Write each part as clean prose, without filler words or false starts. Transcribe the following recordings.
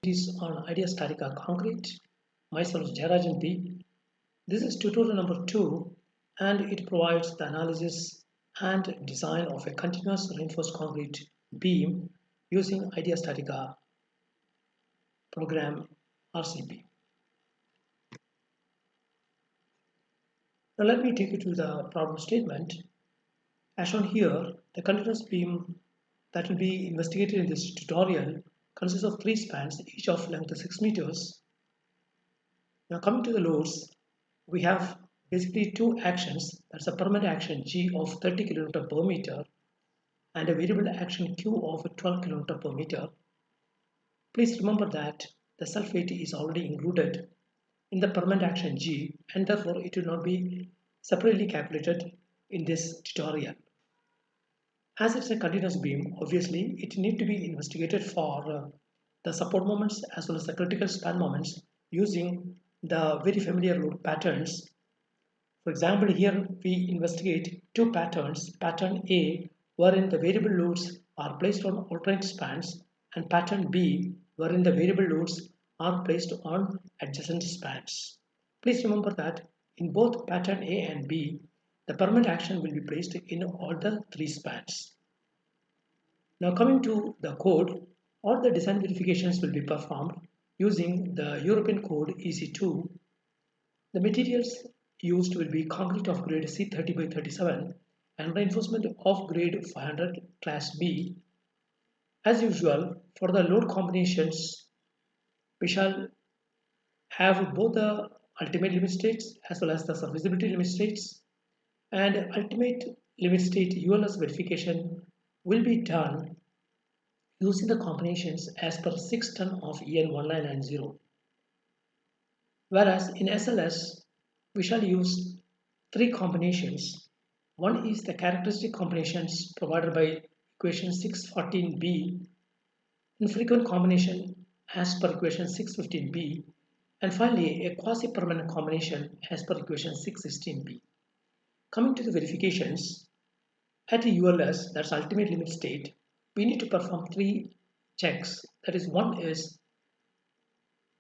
is on idea statica concrete. Myself is Jayarajan P. This is tutorial number 2 and it provides the analysis and design of a continuous reinforced concrete beam using idea statica program RCP. Now let me take you to the problem statement. As shown here, the continuous beam that will be investigated in this tutorial consists of 3 spans, each of length 6 meters. Now coming to the loads, we have basically 2 actions. That's a permanent action G of 30 kN per meter and a variable action Q of 12 kN per meter. Please remember that the self weight is already included in the permanent action G and therefore it will not be separately calculated in this tutorial. As it's a continuous beam, obviously it needs to be investigated for the support moments as well as the critical span moments using the very familiar load patterns. For example, here we investigate 2 patterns. Pattern A, wherein the variable loads are placed on alternate spans, and pattern B, wherein the variable loads are placed on adjacent spans. Please remember that in both pattern A and B, the permanent action will be placed in all the 3 spans. Now coming to the code, all the design verifications will be performed using the European code EC2. The materials used will be concrete of grade C30 by 37 and reinforcement of grade 500 class B. As usual, for the load combinations, we shall have both the ultimate limit states as well as the serviceability limit states, and ultimate limit state ULS verification will be done using the combinations as per 6 ton of EN1990. Whereas in SLS, we shall use 3 combinations. One is the characteristic combinations provided by equation 614b, infrequent combination as per equation 615b, and finally a quasi-permanent combination as per equation 616b. Coming to the verifications, at the ULS, that's ultimate limit state, we need to perform 3 checks. That is, one is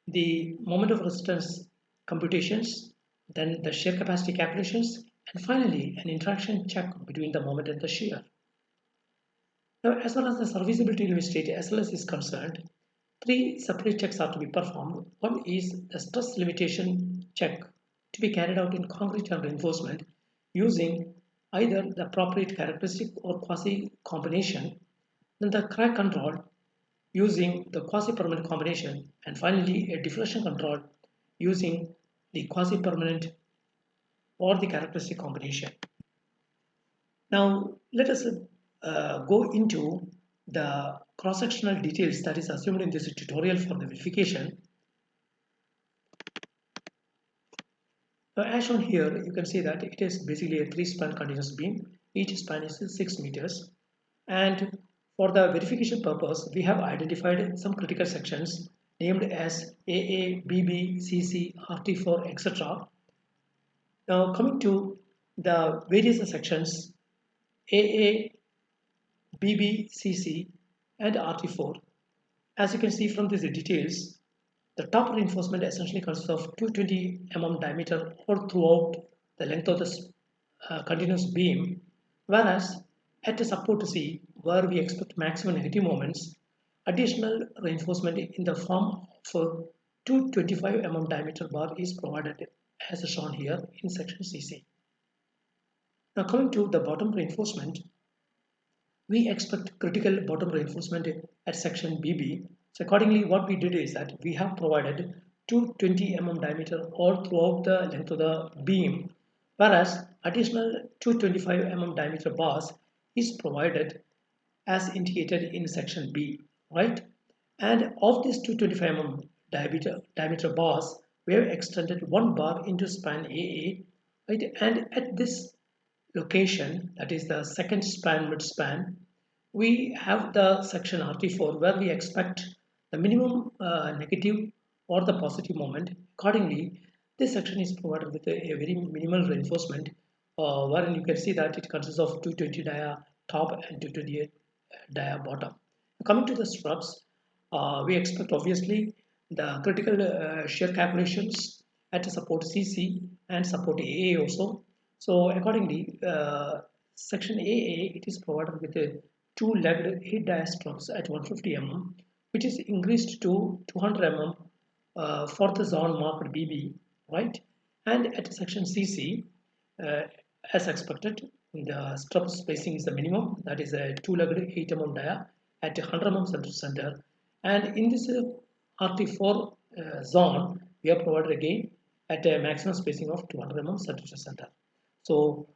the moment of resistance computations, then the shear capacity calculations, and finally an interaction check between the moment and the shear. Now, as far as the serviceability limit state SLS is concerned, 3 separate checks are to be performed. One is the stress limitation check to be carried out in concrete and reinforcement using either the appropriate characteristic or quasi combination, then the crack control using the quasi-permanent combination, and finally a deflection control using the quasi-permanent or the characteristic combination. Now let us go into the cross-sectional details that is assumed in this tutorial for the verification. Now as shown here, you can see that it is basically a 3-span continuous beam. Each span is 6 meters, and for the verification purpose, we have identified some critical sections named as AA, BB, CC, RT4, etc. Now coming to the various sections AA, BB, CC and RT4. As you can see from these details, the top reinforcement essentially consists of 220 mm diameter all throughout the length of the continuous beam, whereas at the support C, where we expect maximum negative moments, additional reinforcement in the form of 225 mm diameter bar is provided as shown here in section CC. Now coming to the bottom reinforcement, we expect critical bottom reinforcement at section BB. So accordingly, what we did is that we have provided 220 mm diameter all throughout the length of the beam, whereas additional 225 mm diameter bars is provided as indicated in section B, right? And of this 225 mm diameter bars, we have extended 1 bar into span AA, right? And at this location, that is the second span mid-span, we have the section RT4 where we expect the minimum negative or the positive moment. Accordingly, this section is provided with a very minimal reinforcement, wherein you can see that it consists of 220 dia top and 228 dia bottom. Coming to the struts, we expect obviously the critical shear calculations at support CC and support AA also. So accordingly, section AA, it is provided with a two-legged heat diastrums at 150 mm, which is increased to 200 mm for the zone marked BB, right? And at section CC, uh, as expected, the strip spacing is the minimum, that is a two-legged 8 mm dia at 100 mm center to center. And in this RT4 zone, we are provided again at a maximum spacing of 200 mm center to center. So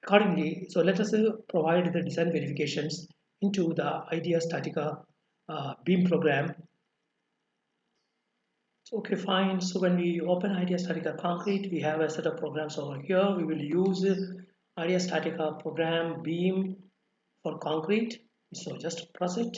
accordingly, so let us provide the design verifications into the IDEA Statica beam program. Okay, fine. So when we open IDEA Statica Concrete, we have a set of programs over here. We will use IDEA Statica program beam for concrete. So just press it.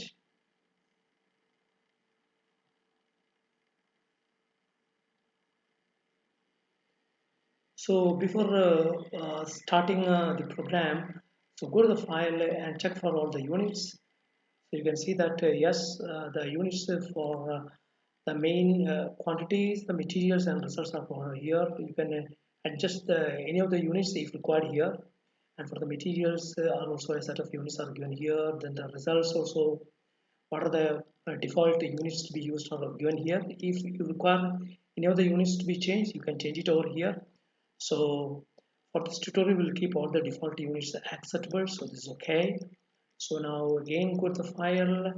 So before starting the program, so go to the file and check for all the units. So you can see that yes, the units for the main quantities, the materials and results are over here. You can adjust any of the units if required here. And for the materials are also a set of units are given here. Then the results also, what are the default units to be used are given here. If you require any of the units to be changed, you can change it over here. So for this tutorial, we'll keep all the default units acceptable. So this is okay. So now again go to the file,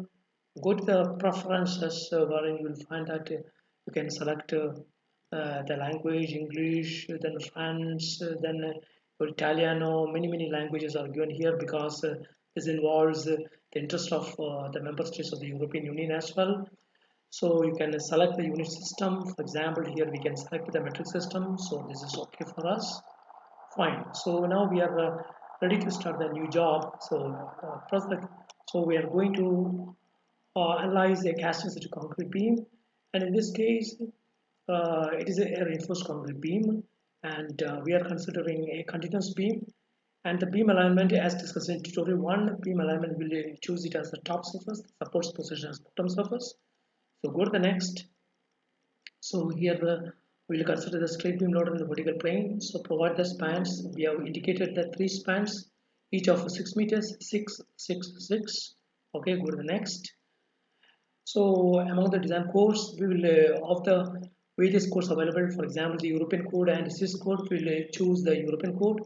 go to the preferences wherein you will find that you can select the language, English, then French, then Italiano, many languages are given here because this involves the interest of the member states of the European Union as well. So you can select the unit system. For example, here we can select the metric system. So this is okay for us. Fine. So now we are ready to start the new job. So press the. So we are going to analyze a cast in situ concrete beam, and in this case, it is a reinforced concrete beam, and we are considering a continuous beam. And the beam alignment, as discussed in tutorial one, beam alignment will choose it as the top surface, supports position as bottom surface. So go to the next. So here we'll consider the straight beam load on the vertical plane. So provide the spans. We have indicated the three spans, each of 6 meters, 6, 6, 6. Okay, go to the next. So among the design codes, we will of the various codes available, for example, the European code and Swiss code, we will choose the European code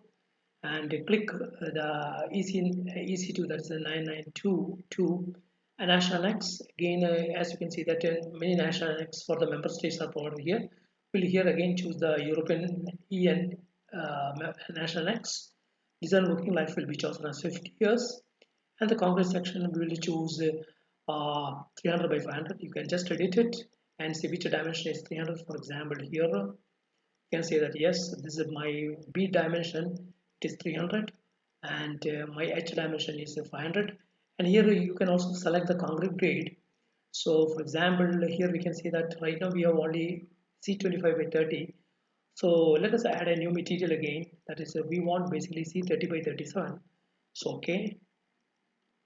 and click the EC2, that's the 9922 a national annex. Again, as you can see that many national annex for the member states are provided here. We'll here again choose the European EN national annex. Design working life will be chosen as 50 years. And the concrete section we will choose 300 by 500. You can just edit it and see which dimension is 300. For example, here you can say that yes, this is my B dimension, it is 300, and my H dimension is 500. And here you can also select the concrete grade. So for example, here we can see that right now we have only C25 by 30. So let us add a new material again, that is we want basically C30 by 37. So okay,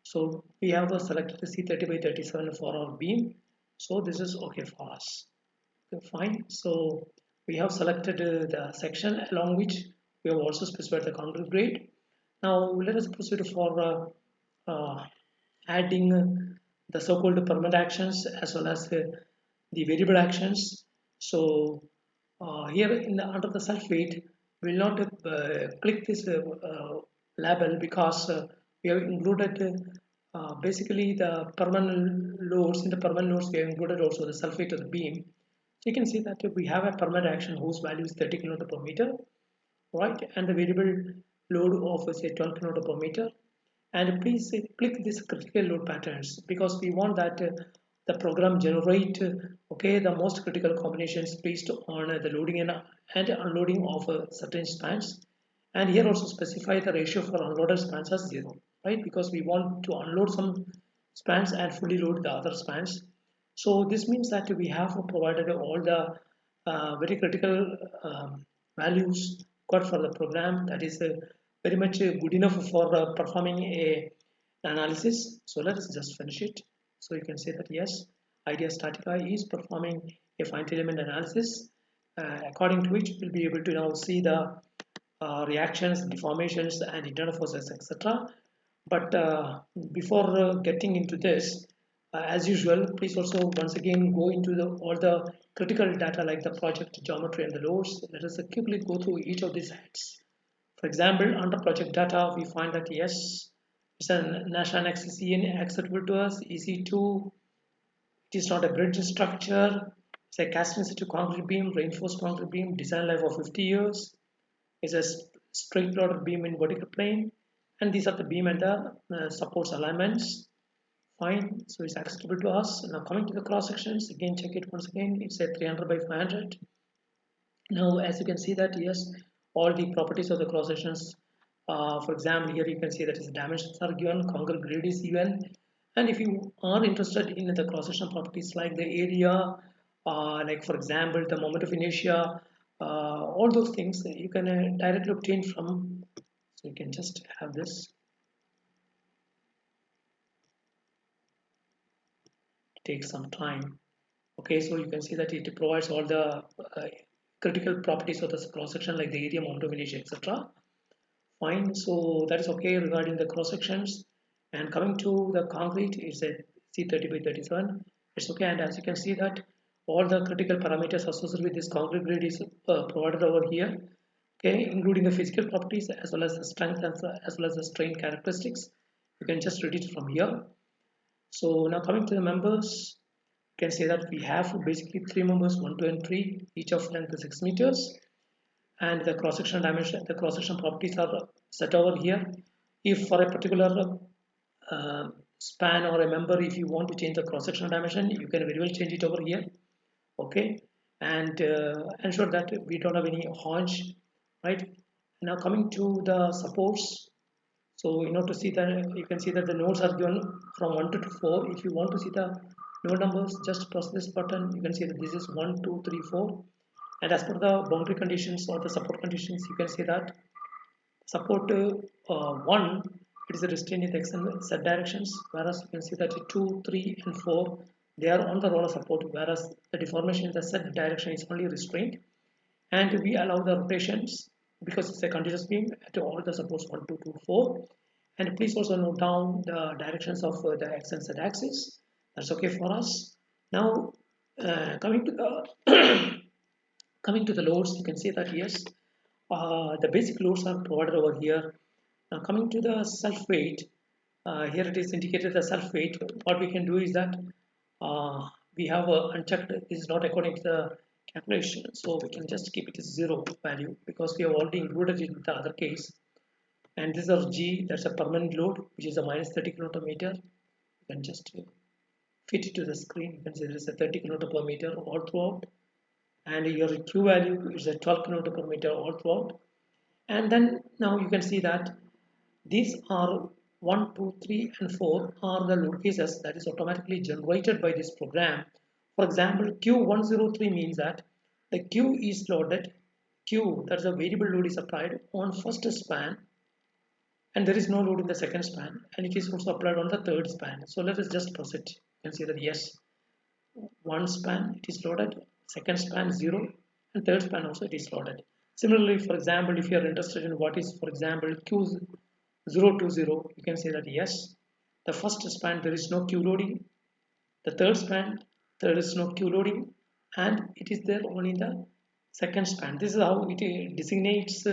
so we have selected the C30 by 37 for our beam. So this is okay for us. Okay, fine. So we have selected the section along which we have also specified the concrete grade. Now let us proceed for adding the so-called permanent actions as well as the variable actions. So here in the, under the sulfate, we will not click this label because we have included basically the permanent loads. In the permanent loads, we have included also the sulfate of the beam. So you can see that we have a permanent action whose value is 30 kN per meter, right? And the variable load of say 12 kN per meter. And please click this critical load patterns because we want that the program generate okay the most critical combinations based on the loading and unloading of certain spans, and here also specify the ratio for unloaded spans as 0, right? Because we want to unload some spans and fully load the other spans. So this means that we have provided all the very critical values got for the program that is very much good enough for performing a analysis. So let us just finish it. So you can say that yes, idea statica is performing a finite element analysis, according to which we'll be able to now see the reactions, deformations, and internal forces, etc. But before getting into this, as usual, please also once again go into all the critical data like the project geometry and the loads. Let us quickly go through each of these heads. For example, under project data, we find that yes, it's a national XCN acceptable to us, EC2. It is not a bridge structure. It's a cast in situ concrete beam, reinforced concrete beam, design life of 50 years. It's a straight plotted beam in vertical plane. And these are the beam and the supports alignments. Fine, so it's acceptable to us. Now coming to the cross sections, again check it once again. It's a 300 by 500. Now, as you can see that yes, all the properties of the cross sections. For example, here you can see that is dimensions are given, congruent grid is given, and if you are interested in the cross section properties like the area, like for example the moment of inertia, all those things you can directly obtain from. So you can just have this. Take some time. Okay, so you can see that it provides all the critical properties of the cross section like the area, moment of inertia, etc. Fine, so that is okay regarding the cross sections. And coming to the concrete, it's a C30 by 37. It's okay, and as you can see that all the critical parameters associated with this concrete grid is provided over here. Okay, including the physical properties as well as the strength as well as the strain characteristics. You can just read it from here. So now coming to the members, you can say that we have basically three members, 1, 2, and 3, each of length is 6 meters. And the cross-section dimension, the cross-section properties are set over here. If for a particular span or a member, if you want to change the cross-section dimension, you can very well change it over here. Okay, and ensure that we don't have any haunch, right? Now coming to the supports. So in order to see that, you can see that the nodes are given from 1 to 4. If you want to see the node numbers, just press this button. You can see that this is 1, 2, 3, 4. And as per the boundary conditions or the support conditions, you can see that support 1, it is restrained in the x and z directions, whereas you can see that 2, 3, and 4, they are on the roller support, whereas the deformation in the z direction is only restrained. And we allow the rotations because it's a continuous beam to all the supports 1, 2, 2, 4. And please also note down the directions of the x and z axis. That's okay for us. Now, coming to the coming to the loads, you can see that yes, the basic loads are provided over here. Now coming to the self weight, here it is indicated the self weight. What we can do is that we have unchecked. This is not according to the calculation, so we can just keep it as 0 value because we have already included it in the other case. And this is G, that's a permanent load, which is a minus 30 kN meter. You can just fit it to the screen. You can see there is a 30 kN per meter all throughout. And your Q value is a 12 kN per meter all throughout. And then now you can see that these are 1, 2, 3, and 4 are the load cases that is automatically generated by this program. For example, Q103 means that the Q is loaded, Q, that's a variable load is applied on first span, and there is no load in the second span, and it is also applied on the third span. So let us just proceed. You can see that yes, one span it is loaded, second span 0, and third span also it is loaded. Similarly, for example, if you are interested in what is, for example, Q020, you can say that yes, the first span there is no Q loading, the third span there is no Q loading, and it is there only in the second span. This is how it designates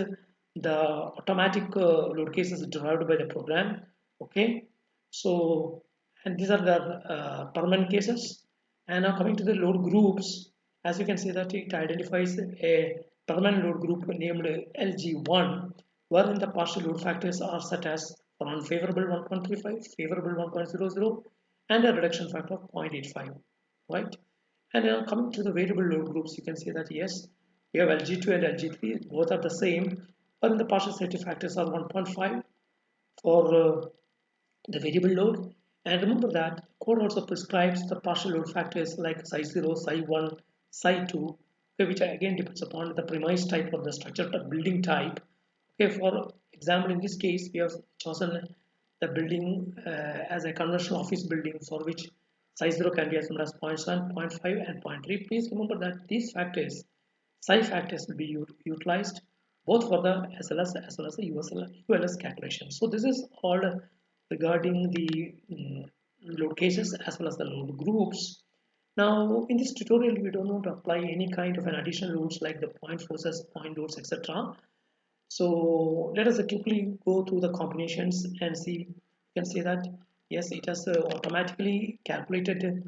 the automatic load cases derived by the program. Okay, so and these are the permanent cases. And now coming to the load groups, as you can see that it identifies a permanent load group named LG1, wherein the partial load factors are set as for unfavorable 1.35, favorable 1.00, and a reduction factor of 0.85, right? And now coming to the variable load groups, you can see that yes, we have LG2 and LG3, both are the same, but the partial safety factors are 1.5 for the variable load. And remember that code also prescribes the partial load factors like psi 0, psi 1, psi 2, okay, which again depends upon the premise type or the structure of building type. Okay, for example, in this case, we have chosen the building as a conventional office building for which Psi 0 can be as much as zero point 0.7, zero point 0.5 and zero point 0.3. Please remember that these factors, psi factors will be utilized both for the SLS as well as the ULS calculation. So this is all regarding the load cases as well as the load groups. Now in this tutorial we don't want to apply any kind of an additional loads like the point forces, point loads, etc. So let us quickly go through the combinations and see. You can see that yes, it has automatically calculated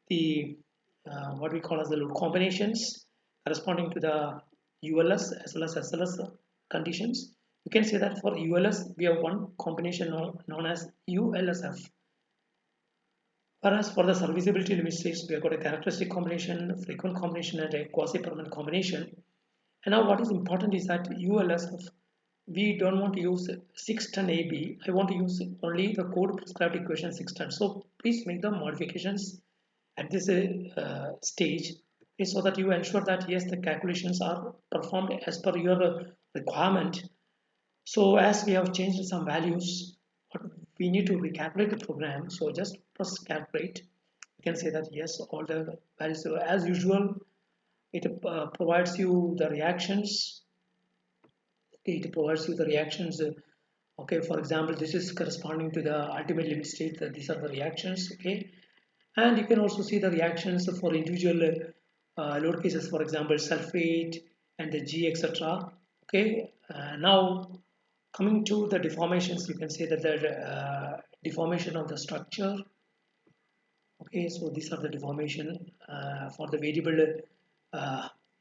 the what we call as the load combinations corresponding to the ULS as well as SLS conditions. You can see that for ULS we have one combination known as ULSF. Whereas for the serviceability limit states, we have got a characteristic combination, frequent combination, and a quasi-permanent combination. And now what is important is that ULSF, we don't want to use 6 ton AB. I want to use only the code prescribed equation 6 ton. So please make the modifications at this stage so that you ensure that yes, the calculations are performed as per your requirement. So as we have changed some values, we need to recalculate the program. So just press calculate. You can say that yes, all the values as usual. It provides you the reactions. Okay, it provides you the reactions. Okay, for example, this is corresponding to the ultimate limit state. These are the reactions. Okay, and you can also see the reactions for individual load cases. For example, sulfate and the G, etc. Okay, now coming to the deformations, you can say that the deformation of the structure. Okay, so these are the deformation for the variable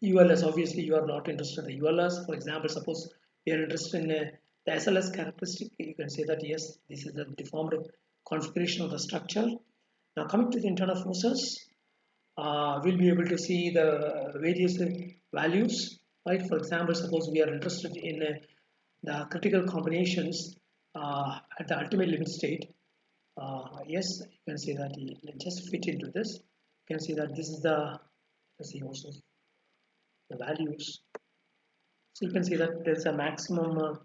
ULS. Obviously, you are not interested in the ULS. For example, suppose you are interested in the SLS characteristic. You can say that yes, this is the deformed configuration of the structure. Now, coming to the internal forces, we'll be able to see the various values. Right? For example, suppose we are interested in the critical combinations at the ultimate limit state. Yes, you can see that it just fit into this. You can see that this is the, let's see also the values. So you can see that there's a maximum,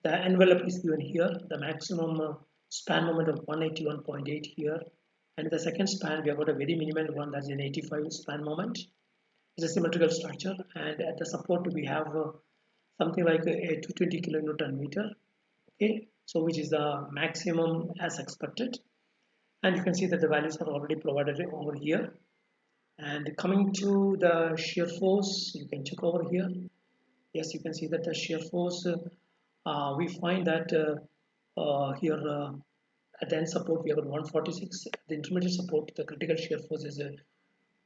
the envelope is given here, the maximum span moment of 181.8 here. And the second span, we have got a very minimal one, that's an 85 span moment. It's a symmetrical structure. And at the support, we have something like a 220 kilonewton meter. Okay, so which is the maximum as expected. And you can see that the values are already provided over here. And coming to the shear force, you can check over here. Yes, you can see that the shear force, we find that here at the end support we have 146. The intermediate support, the critical shear force is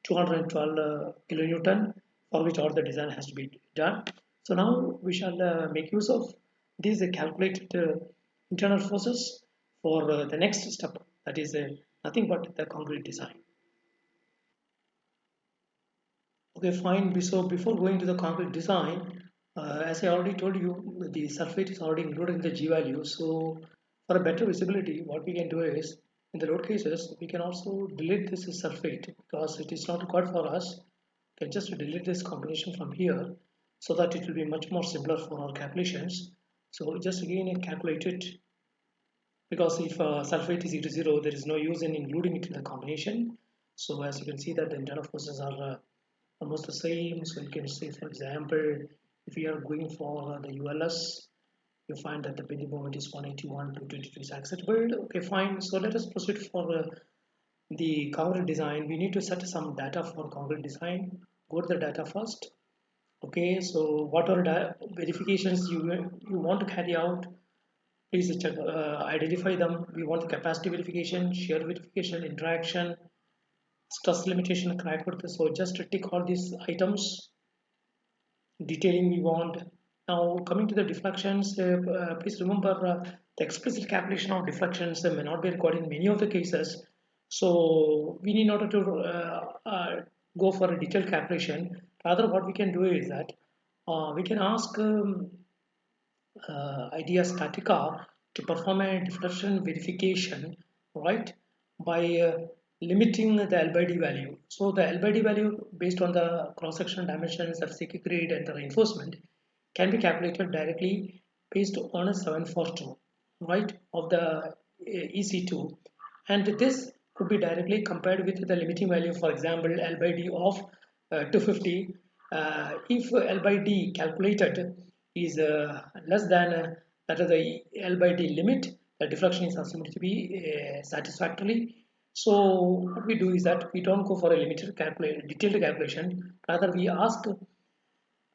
212 kilonewton, for which all the design has to be done. So now we shall make use of these calculated internal forces for the next step, that is nothing but the concrete design. Okay, fine. So before going to the concrete design, as I already told you, the sulfate is already included in the G value. So for a better visibility, what we can do is, in the load cases, we can also delete this sulfate because it is not required for us. We can just delete this combination from here so that it will be much more simpler for our calculations. So just again calculate it, because if sulfate is equal to 0, there is no use in including it in the combination. So as you can see that the internal forces are almost the same. So you can say, for example, if we are going for the ULS, you find that the bending moment is 181 to 22 is acceptable. Okay, fine. So let us proceed for the concrete design. We need to set some data for concrete design. Go to the data first. Okay, so what are the verifications you want to carry out? Please check, identify them. We want the capacity verification, shear verification, interaction, stress limitation, crack width. So just tick all these items. Detailing we want. Now coming to the deflections, please remember the explicit calculation of deflections may not be required in many of the cases. So we need not to go for a detailed calculation. Rather, what we can do is that we can ask idea statica to perform a deflection verification, right, by limiting the L by D value. So the L by D value based on the cross-sectional dimensions of sticky grid and the reinforcement can be calculated directly based on a 742, right, of the EC2. And this could be directly compared with the limiting value, for example, L by D of 250. If L by D calculated is less than that is the L by D limit, the diffraction is assumed to be satisfactorily. So what we do is that we don't go for a limited detailed calculation. Rather, we ask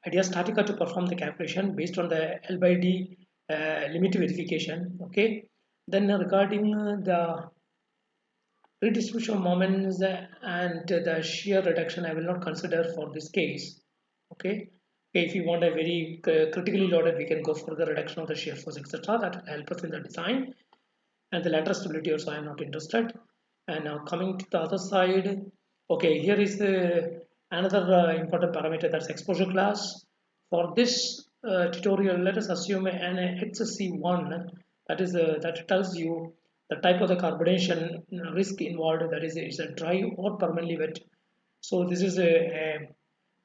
idea statica to perform the calculation based on the L by D limit verification. Okay. Then regarding the redistribution of moments and the shear reduction, I will not consider for this case. Okay. Okay, if you want a very critically loaded, we can go for the reduction of the shear force, etc. That will help us in the design. And the lateral stability also I am not interested. And now coming to the other side, okay, here is the another important parameter, that's exposure class. For this tutorial, let us assume an XC1, that is that tells you the type of the carbonation risk involved, that is a dry or permanently wet. So this is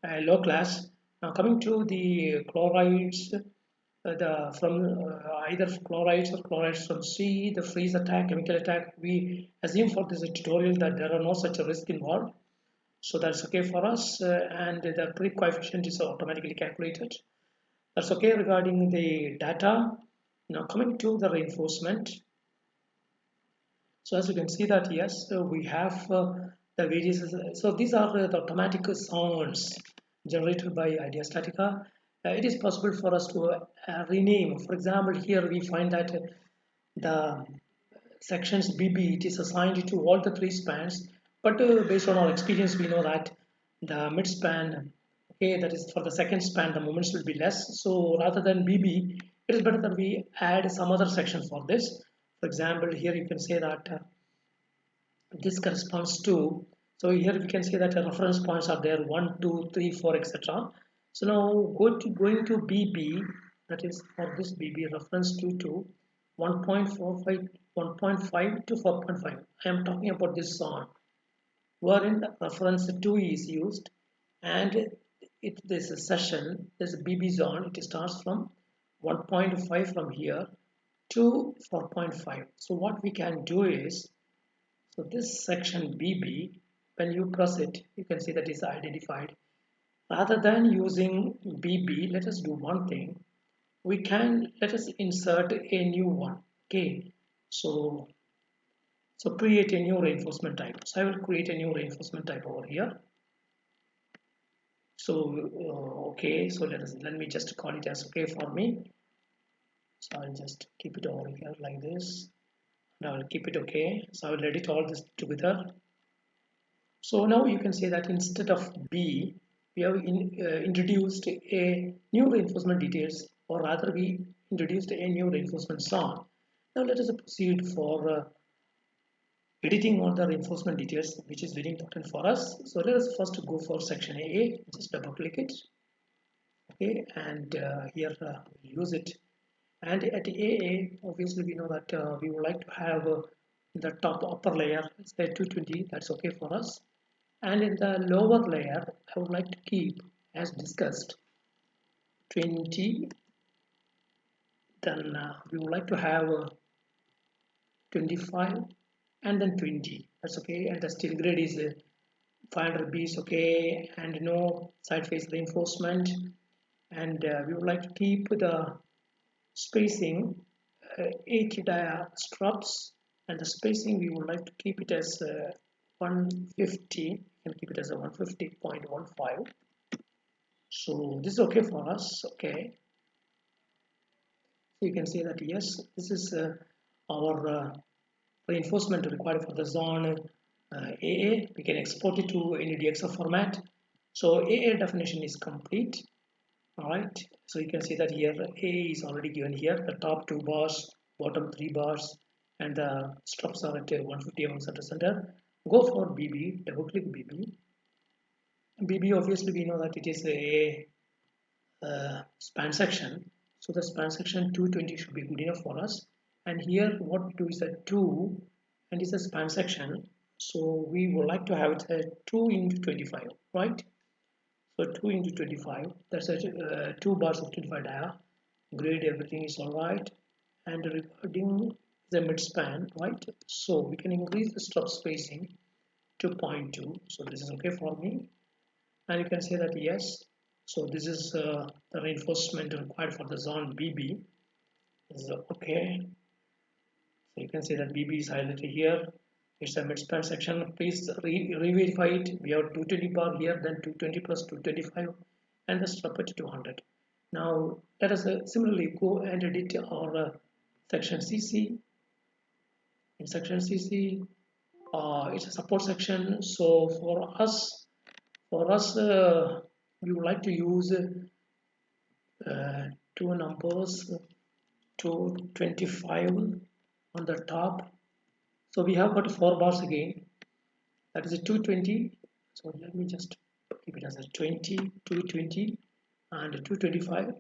low class. Now coming to the chlorides, the from either chlorides from C, the freeze attack, chemical attack, we assume for this tutorial that there are no such a risk involved. So that's okay for us, and the creep coefficient is automatically calculated. That's okay regarding the data. Now coming to the reinforcement. So as you can see that yes, we have the various. So these are the automatic sounds generated by Idea Statica. It is possible for us to rename. For example, here we find that the sections BB, it is assigned to all the three spans, but based on our experience we know that the mid span, okay, that is for the second span, the moments will be less. So rather than BB, it is better that we add some other section for this. For example, here you can say that this corresponds to, so here we can say that the reference points are there 1 2 3 4 etc. So now going to BB, that is for this BB reference to 1.45 1.5 to 4.5. I am talking about this zone wherein the reference 2 is used, and it this session, this BB zone, it starts from 1.5 from here to 4.5. So what we can do is, so this section BB, when you press it, you can see that is identified. Rather than using BB, let us do one thing. Let us insert a new one. Okay, so create a new reinforcement type. So I will create a new reinforcement type over here. So okay, so let me just call it as okay for me. So I'll just keep it over here like this. Now I'll keep it okay. So I will edit all this together. So now you can say that instead of B, we have introduced a new reinforcement details, or rather we introduced a new reinforcement zone. Now let us proceed for editing all the reinforcement details, which is very important for us. So let us first go for section AA, just double click it. Okay, and here we'll use it. And at AA, obviously we know that we would like to have the top upper layer, say 220, that's okay for us. And in the lower layer, I would like to keep, as discussed, 20. Then we would like to have 25 and then 20. That's okay. And the steel grade is 500 B is okay, and no side face reinforcement. And we would like to keep the spacing 8 dia straps, and the spacing we would like to keep it as 150. You can keep it as a 150.15. So this is okay for us. Okay, so you can say that yes, this is our reinforcement required for the zone AA. We can export it to any DXF format. So AA definition is complete. All right, so you can see that here A is already given here, the top 2 bars, bottom 3 bars, and the straps are at 150 mm center. Go for BB, double click BB. BB, obviously we know that it is a span section, so the span section 220 should be good enough for us. And here what we do is a 2, and it's a span section, so we would like to have it a 2 into 25, right? So 2 into 25, that's a 2 bars of 25 dia. Grade, everything is all right. And regarding the midspan, right? So we can increase the stop spacing to 0.2. So this is okay for me. And you can say that yes. So this is the reinforcement required for the zone BB. This is okay. So you can see that BB is highlighted here. It's a midspan section. Please re-verify it. We have 220 bar here, then 220 plus 225, and the stop at 200. Now let us similarly go and edit our section CC. In section CC, it's a support section. So for us, we would like to use two numbers, 225 on the top. So we have got 4 bars again. That is a 220. So let me just keep it as a 20, 220, and 225.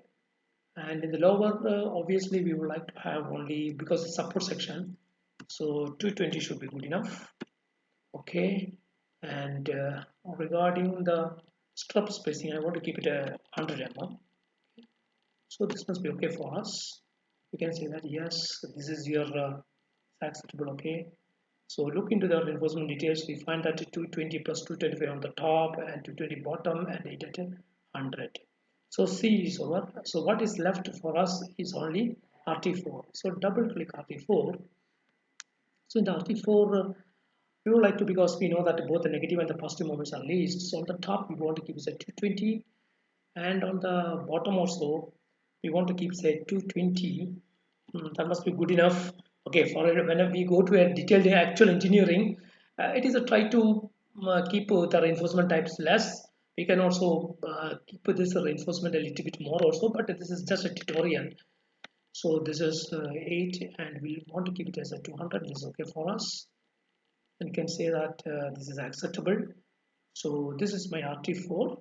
And in the lower, obviously, we would like to have only because it's support section. So 220 should be good enough. Okay. And regarding the strap spacing, I want to keep it a 100 mm. So this must be okay for us. You can say that yes, this is your acceptable. Okay. So look into the reinforcement details. We find that 220 plus 225 on the top and 220 bottom and 8 at 100. So C is over. So what is left for us is only RT4. So double click RT4. So in the RT4, we would like to, because we know that both the negative and the positive moments are least. So on the top, we want to keep it at 220, and on the bottom also, we want to keep say 220. That must be good enough. Okay, for whenever we go to a detailed actual engineering, it is a try to keep the reinforcement types less. We can also keep this reinforcement a little bit more also, but this is just a tutorial. So this is 8, and we want to keep it as a 200. This is okay for us. And you can say that this is acceptable. So this is my RT4,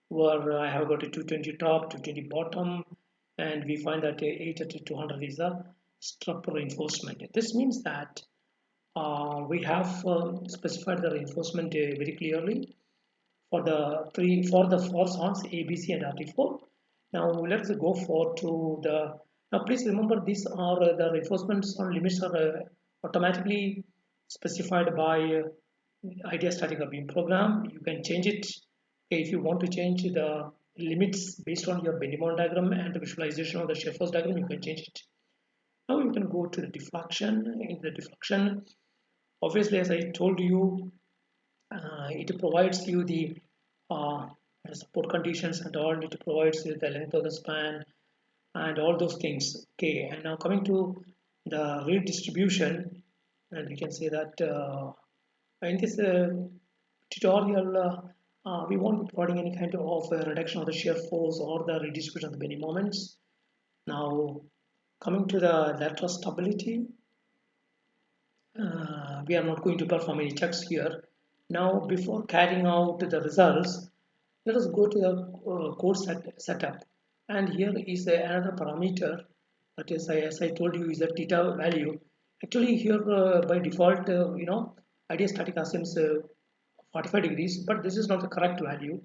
where I have got a 220 top, 220 bottom, and we find that 8 at 200 is the structural reinforcement. This means that we have specified the reinforcement very clearly for the four songs A, B, C, and RT4. Now let's go for to the. Now please remember, these are the reinforcement sound limits are automatically specified by idea statica beam program. You can change it. Okay, if you want to change the limits based on your bending moment diagram and the visualization of the shear force diagram, you can change it. Now you can go to the deflection. In the deflection, obviously, as I told you, it provides you uh, the support conditions and all. It provides you the length of the span and all those things. Okay, and now coming to the redistribution, and we can say that in this tutorial, we won't be providing any kind of reduction of the shear force or the redistribution of the bending moments. Now, coming to the lateral stability, we are not going to perform any checks here. Now, before carrying out the results, let us go to the code setup. And here is another parameter, that is, as I told you, is the theta value. Actually, here by default, idea static assumes 45 degrees, but this is not the correct value.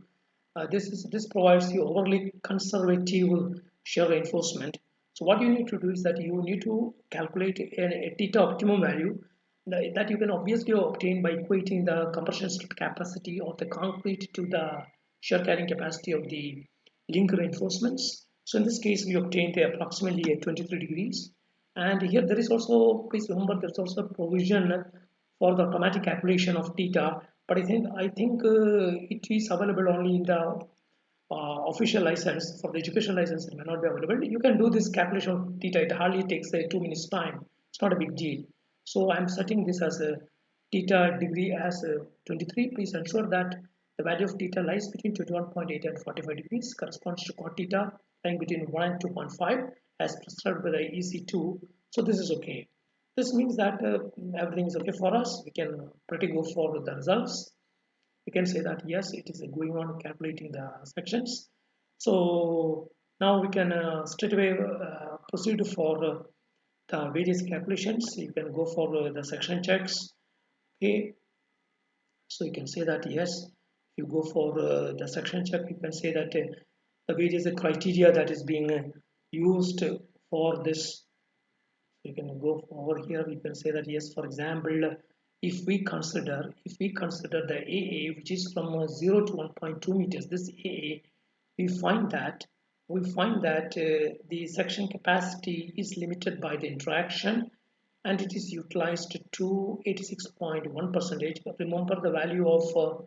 This provides you overly conservative shear reinforcement. So what you need to do is that you need to calculate a theta optimum value that you can obviously obtain by equating the compression strip capacity of the concrete to the shear carrying capacity of the link reinforcements. So in this case, we obtained approximately 23 degrees. And here there is also, please remember, there's also a provision for the automatic calculation of theta. But I think it is available only in the official license. For the education license, it may not be available. You can do this calculation of theta. It hardly takes 2 minutes time. It's not a big deal. So I'm setting this as a theta degree as 23. Please ensure that the value of theta lies between 21.8 and 45 degrees, corresponds to cot theta lying between 1 and 2.5 as prescribed by the EC2. So this is okay. This means that everything is okay for us. We can pretty go for the results. We can say that yes, it is going on calculating the sections. So now we can straight away proceed for the various calculations. You can go for the section checks. Okay, so you can say that yes, if you go for the section check, you can say that the various criteria that is being used for this. you can go over here. You can say that yes, for example, if we consider the AA, which is from 0 to 1.2 meters, this AA, we find that the section capacity is limited by the interaction, and it is utilized to 86.1 percentage. Remember the value of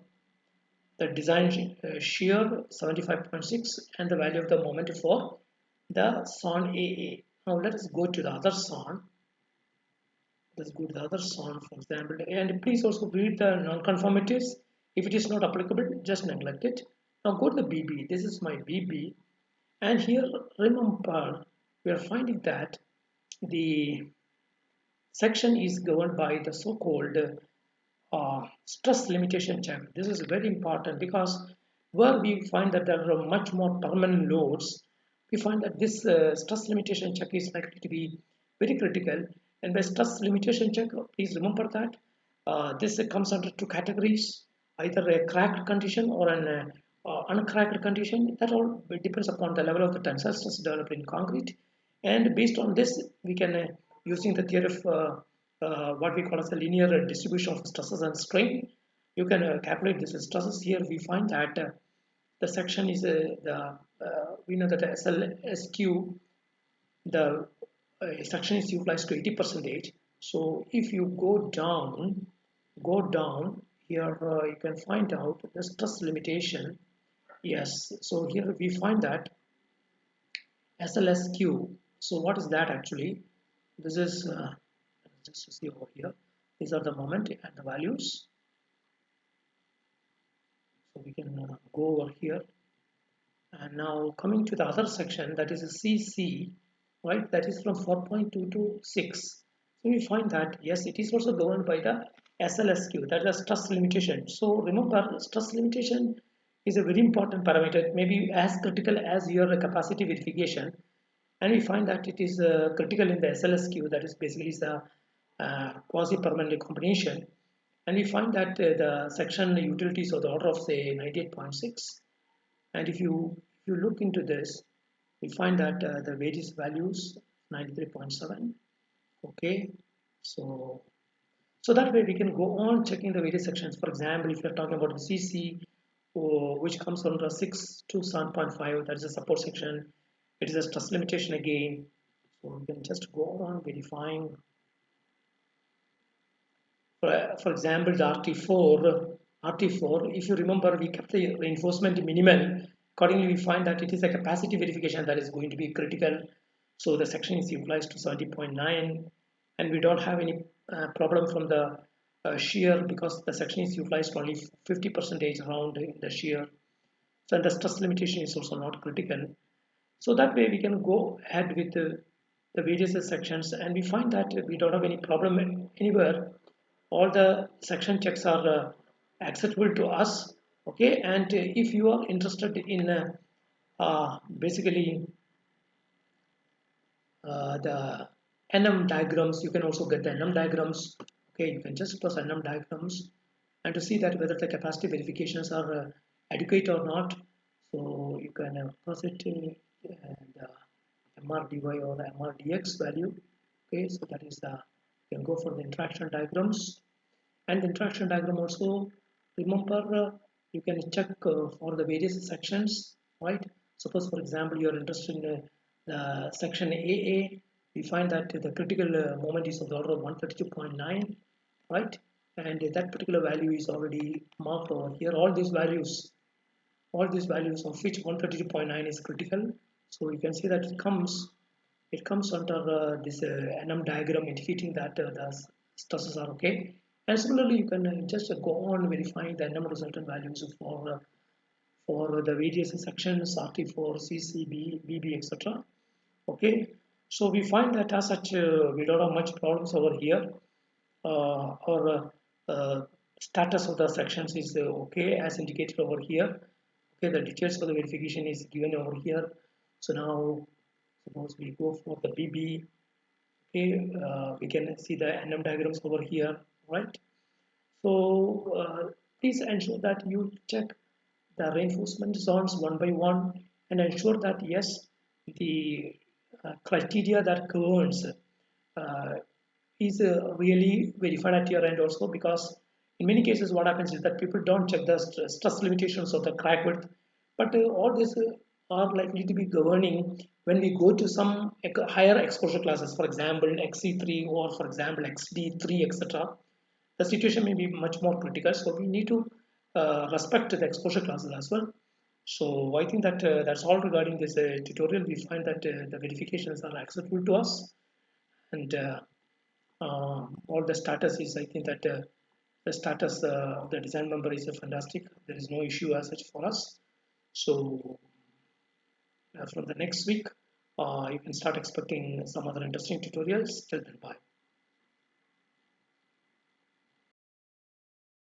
the design shear 75.6 and the value of the moment for the SON AA. Now let us go to the other SON. Let's go to the other SON, for example, and please also read the non-conformities. If it is not applicable, just neglect it. Now go to the BB. This is my BB, and here remember we are finding that the section is governed by the so-called stress limitation check. This is very important because where we find that there are much more permanent loads, we find that this stress limitation check is likely to be very critical. And by stress limitation check, please remember that this comes under two categories: either a cracked condition or an uncracked condition. That all depends upon the level of the tensile stress developed in concrete. And based on this, we can, using the theory of what we call as the linear distribution of stresses and strain, you can calculate this stresses. Here we find that the section is we know that the SLSQ, the section is utilized to 80 percentage. So if you go down here, you can find out the stress limitation. Yes, so here we find that SLSQ. So what is that actually? This is just to see over here. These are the moment and the values. So we can go over here. And now coming to the other section, that is a CC, right? That is from 4.2 to 6. So we find that yes, it is also governed by the SLSQ, that is stress limitation. So remember, stress limitation is a very important parameter, maybe as critical as your capacity verification. And we find that it is critical in the SLSQ, that is basically the quasi-permanent combination. And we find that the section utilities of the order of say 98.6. And if you look into this, we find that the various values 93.7. Okay, so that way we can go on checking the various sections. For example, if you're talking about the CC, which comes under 6 to 7.5, that is a support section. It is a stress limitation again. So we can just go on verifying. For example, the RT4, if you remember, we kept the reinforcement minimal. Accordingly, we find that it is a capacity verification that is going to be critical. So the section is utilized to 70.9, and we don't have any problem from the shear because the section is utilized only 50% around in the shear. So and the stress limitation is also not critical. So that way we can go ahead with the various sections, and we find that we don't have any problem anywhere. All the section checks are acceptable to us. Okay, and if you are interested in basically the NM diagrams, you can also get the NM diagrams. Okay, you can just press NM diagrams and to see that whether the capacity verifications are adequate or not. So you can press it and MRDY or MRDX value. Okay, so that is you can go for the interaction diagrams. And the interaction diagram also, remember, you can check for the various sections, right? Suppose, for example, you are interested in the section AA. We find that the critical moment is of the order of 132.9, right? And that particular value is already marked over here. All these values of which 132.9 is critical. So you can see that it comes under this NM diagram indicating that the stresses are okay. And similarly, you can just go on verifying the NM resultant values for the various sections RT4, CC, BB, etc. Okay, so we find that as such we don't have much problems over here. Our status of the sections is okay as indicated over here. Okay, the details for the verification is given over here. So now suppose we go for the BB. Okay, we can see the NM diagrams over here, right? So please ensure that you check the reinforcement zones one by one and ensure that yes, the criteria that governs uh, is really verified at your end also, because in many cases what happens is that people don't check the stress limitations of the crack width, but all these are likely to be governing when we go to some higher exposure classes, for example XC3 or for example XD3, etc. The situation may be much more critical, so we need to respect the exposure classes as well. So I think that that's all regarding this tutorial. We find that the verifications are acceptable to us, and all the status is, I think that the status of the design member is fantastic. There is no issue as such for us. So from the next week, you can start expecting some other interesting tutorials. Till then, bye.